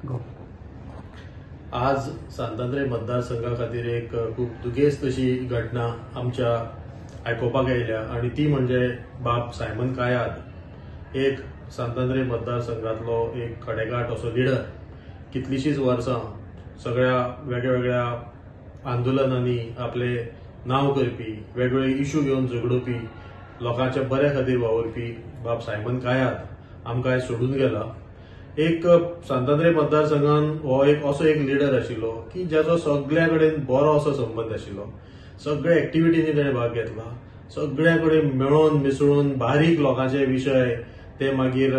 गो आज सांतांद्रे मतदारसंघा खातीर एक खूब दुखेस्त अशी घटना आमच्या आयकोपाक येयल्या आणि ती म्हणजे बाब सायमन कायाद, एक सांतांद्रे मतदारसंघातलो एक खडेगाठ असो लिडर, कितलीशीच वर्सां सगळ्या वेगळ्या आंदोलनांनी आपले नांव करपी, वेगवेगळे इश्यू घेवन झगडोवपी, लोकांच्या बऱ्या खातीर वावुरपी बाब सायमन कायाद आमकां आयज सोडून गेला। एक सांतांद्रे मतदारसंघान हो एक असो एक लिडर आशिल्लो की ज्याचो सगळ्या कडेन बरो असो संबंध आशिल्लो, सगळ्या एक्टिविटींनी ताणें भाग घेतला, सगळ्या कडेन मेळून मिसळून बारीक लोकांचे विशय ते मागीर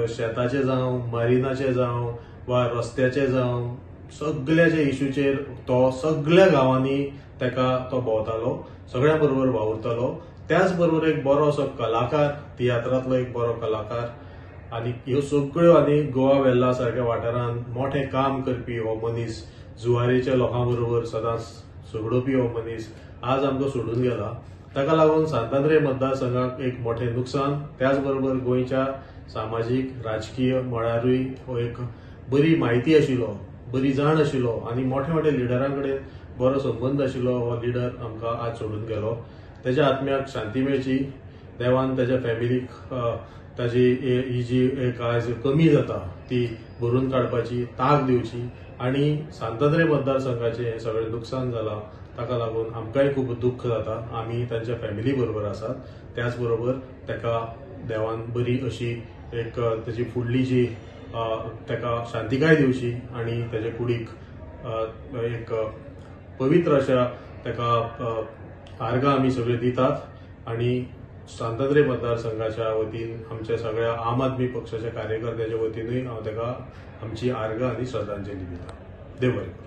शेताचे जावं, मारिनाचे जावं वा रस्त्याचे जावं, सगळ्याच्या इश्यूचेर तो सगळ्या गांवांनी तेका तो भोंवतालो, सगळ्या बरोबर वावुरतालो। त्याच बरोबर एक बरो असो कलाकार, तियात्रांतलो एक बरो कलाकार आणि ह्यो सगळ्यो आनी गोवा वेल्हा सारख्या वाठारांत मोठें काम करपी हो मनीस, जुवारीच्या लोकां बरोबर सदांच झगडोवपी हो मनीस आज आमकां सोडून गेला। ताका लागून सांतांद्रे मतदारसंघाक एक मोठें नुकसान, त्याच बरोबर गोंयच्या सामाजीक राजकीय मळारूय हो एक बरी म्हायती आशिल्लो, बरी जाण आशिल्लो आणि मोठ्या लिडरां कडेन बरो संबंध आशिल्लो हो लिडर आमकां आज सोडून गेलो। तेज्या आत्म्याक शांती मेळची, देवान तेज्या फॅमिलीक ताजी ही जी एक आज कमी जाता ती भरून काडपाची तांक दिवची आणि सांतांद्रे मतदारसंघाचें हें सगळें नुकसान जालां ताका लागून आमकांय खूब दुख्ख जाता। आमी तांच्या फॅमिली बरोबर आसात, त्याच बरोबर ताका देवान बरी अशी एक ताची फुडली जी ताका शांतिकाय दिवची आणि ताचे कुडीक एक पवित्र अशा ताका आर्गां आमी सगळे दितात आणि सांतांद्रे मतदारसंघाच्या वतीन आमच्या सगळ्या आम आदमी पक्षाच्या कार्यकर्त्याच्या वतीनूय हांव ताका आमची आर्गां आनी श्रद्धांजली दिता। देव बरें करूं।